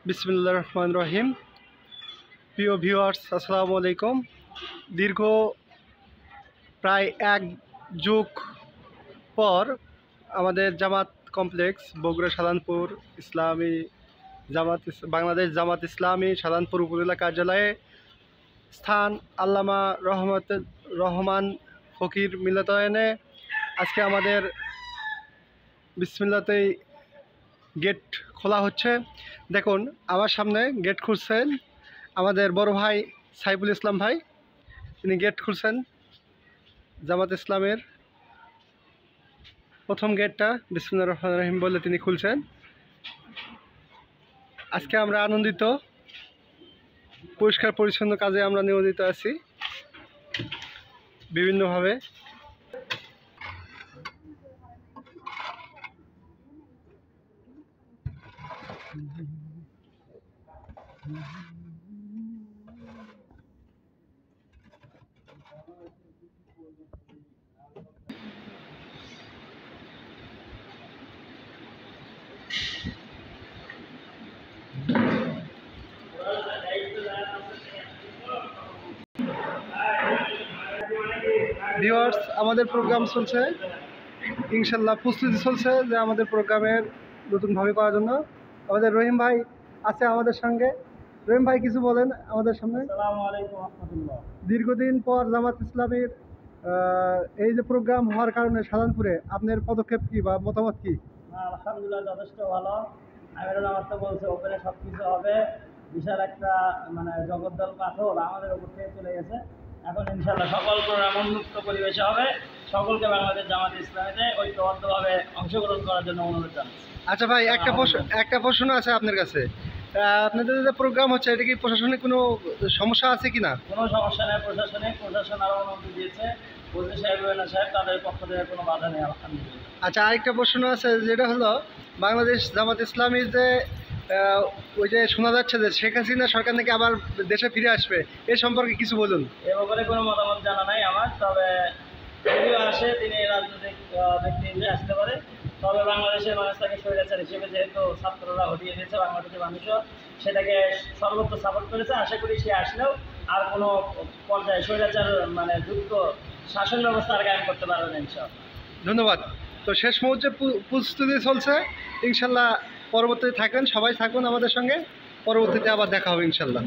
বিসমিল্লাহির রহমানির রহিম। প্রিয় ভিউয়ার্স, আসসালামু আলাইকুম। দীর্ঘ প্রায় এক যুগ পর আমাদের জামাত কমপ্লেক্স বগুড়া সাধারণপুর ইসলামী বাংলাদেশ জামাত ইসলামী সাধারণপুর উপজেলা কার্যালয়ে স্থান আল্লামা রহমান ফকির মিলনায়তনে আজকে আমাদের বিসমিল্লাতেই গেট খোলা হচ্ছে। দেখুন, আমার সামনে গেট খুলছেন আমাদের বড় ভাই সাইফুল ইসলাম ভাই। তিনি গেট খুলছেন জামাত ইসলামের প্রথম গেটটা বিসমিল্লাহির রহমানির রহিম বলে তিনি খুলছেন। আজকে আমরা আনন্দিত, পরিষ্কার পরিচ্ছন্ন কাজে আমরা নিয়োজিত আছি বিভিন্নভাবে। ভিউয়ার্স, আমাদের প্রোগ্রাম চলছে, ইনশাল্লাহ প্রস্তুতি চলছে যে আমাদের প্রোগ্রামের নতুনভাবে করার জন্য। আমাদের রহিম ভাই আছে আমাদের সঙ্গে। রহিম ভাই, কিছু বলেন আমাদের সামনে। আসসালামু আলাইকুম ওয়া রাহমাতুল্লাহ। দীর্ঘদিন পর জামাত ইসলামীর এই যে প্রোগ্রাম হওয়ার কারণে সাধারণপুরে আপনার পদক্ষেপ কি বা মতামত কি? আলহামদুলিল্লাহ, যথেষ্ট ভালো। আমিরুল আমার তো বলছে ওপেনে সব কিছু হবে, বিশাল একটা জগদ্দল পাথর আমাদের উপর থেকে চলে গেছে। এখন ইনশাল্লাহ সকল প্রোগ্রাম উন্মুক্ত পরিবেশে হবে। সকলকে বাংলাদেশ জামাত ইসলামীতে ঐক্যবদ্ধভাবে অংশগ্রহণ করার জন্য অনুরোধ জানাচ্ছি। আচ্ছা ভাই, একটা প্রশ্ন আছে আপনার কাছে। আপনাদের যে প্রোগ্রাম হচ্ছে, এটা কি প্রশাসনিক কোনো সমস্যা আছে কি না? কোনো সমস্যা নেই। প্রশাসন আরও অনুমতি দিয়েছে। ওসি সাহেব, ওয়েনা সাহেব, তাদের পক্ষ থেকে কোনো বাধা নেই আলহামদুলিল্লাহ। আচ্ছা, আরেকটা প্রশ্ন আছে, যেটা হলো বাংলাদেশ জামাত ইসলামীর যে ওই যে শোনা যাচ্ছে যে শেখ হাসিনা সরকার নাকি আবার দেশে ফিরে আসবে, এ সম্পর্কে কিছু বলুন। এ ব্যাপারে কোনো মতামত জানা নাই আমার, তবে যদিও আসে তিনি রাজনৈতিক ব্যক্তি হিসেবে আসতে পারে। তবে বাংলাদেশের মানুষ তাকে স্বৈরাচার হিসেবে, যেহেতু ছাত্ররা হটিয়ে দিয়েছে, বাংলাদেশের মানুষও সেটাকে সর্বোচ্চ সাপোর্ট করেছে। আশা করি সে আসলেও আর কোনো পর্যায়ে স্বৈরাচার যুক্ত শাসন ব্যবস্থা আর কায়েম করতে পারবে না ইনশাআল্লাহ। ধন্যবাদ। তো শেষ মুহূর্তে প্রস্তুতি চলছে, ইনশাল্লাহ পরবর্তীতে থাকবেন, সবাই থাকুন আমাদের সঙ্গে। পরবর্তীতে আবার দেখা হবে ইনশাল্লাহ।